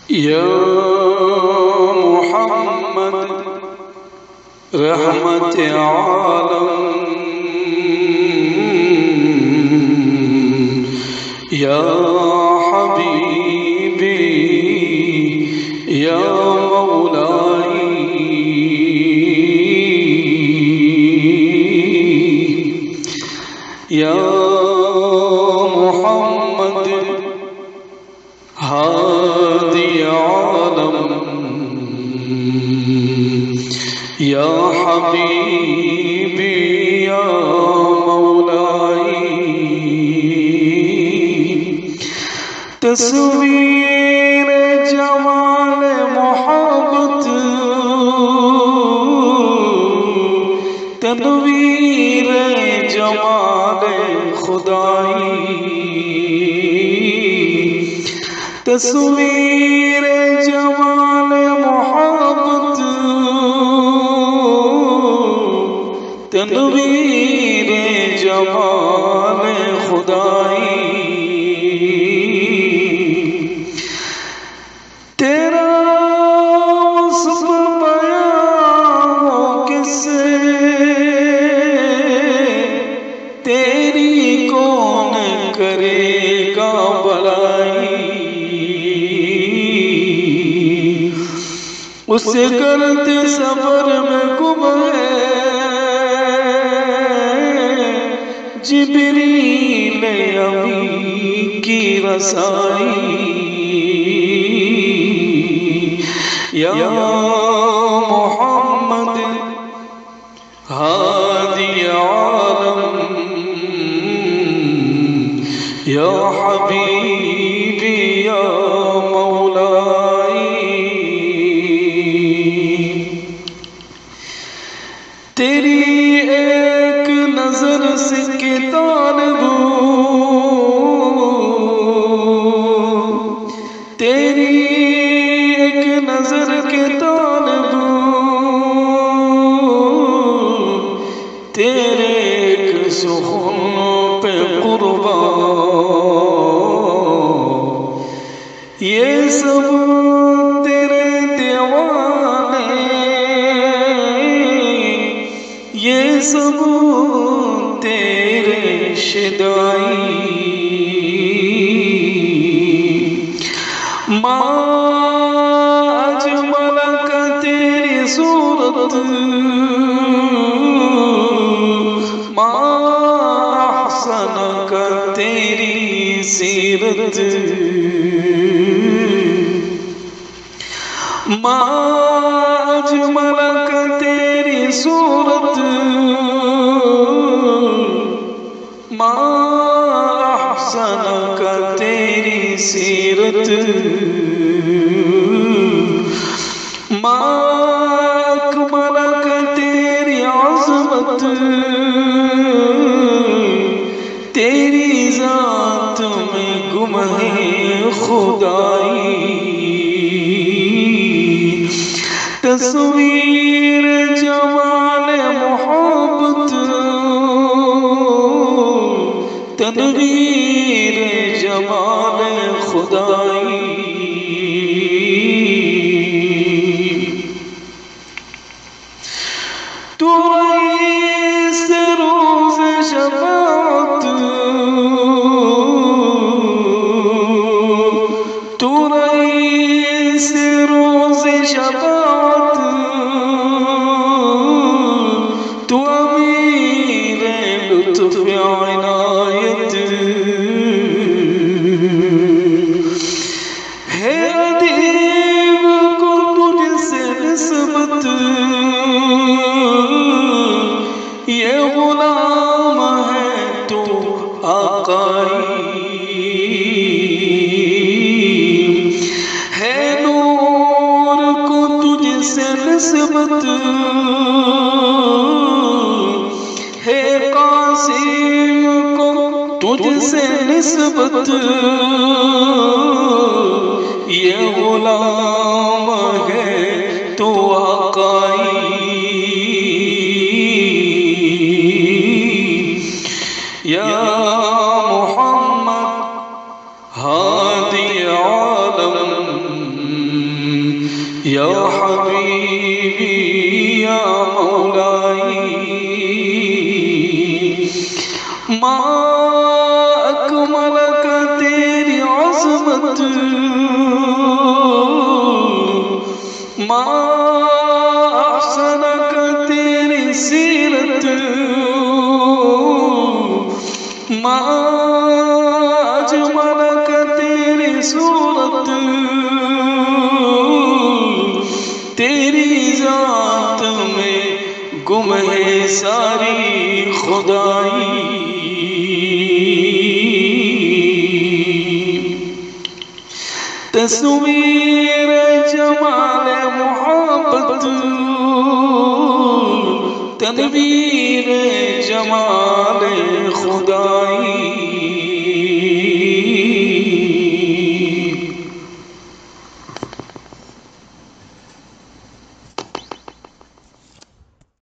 یا محمد رحمت عالم، یا حبیبی یا مولائی، یا محمد ہادی عالم، یا حبیبی یا مولائی، تصویر جمال محبت، تنویر جمال خدائی، تصویر جمال محبت، تنویر جمال خدائی، تیرا وصف بیان کسے، تیری کون کرے گا بڑائی، اس گرد سفر میں گم ہے جبریل امی کی رسائی، یا محمد ہادی عالم، یا حبیبی یا مولائی، تیری ایک نظر سے کہ طالب ہوں، تیری ایک نظر کے طالب ہوں، تیرے ایک سخن پہ قربان، یہ سب تیرے دیوانے، یہ سب تیرے شدائی، ماں اجمل کا تیری صورت، ماں احسن کا تیری سیرت، ماں اجمل کا تیری صورت، ماں احسن کا تیری سیرت، ماں اکمل کا تیری عظمت، تیری ذات میں گم ہے خدائی، تصویر جمال محبت، تنویر جمال خدائی، تو رئیس روز شفاعت، تو رئیس روز شفاعت، تو امیر لطف عنایت، ہے ادیب کو تجھ سے نسبت، یہ غلام ہے تو آقائی، ہے نور کو تجھ سے نسبت، ہے قاسم کو تجھ سے نسبت، یہ غلام ہے تو آقائی، یا محمد ہادی عالم، ما اکمل کا تیری عظمت ما احسن کا تیری سیرت ما اجمل کا تیری صورت تیری ذات میں گم ہے ساری خدائی تصویر جمال محبت تدبیر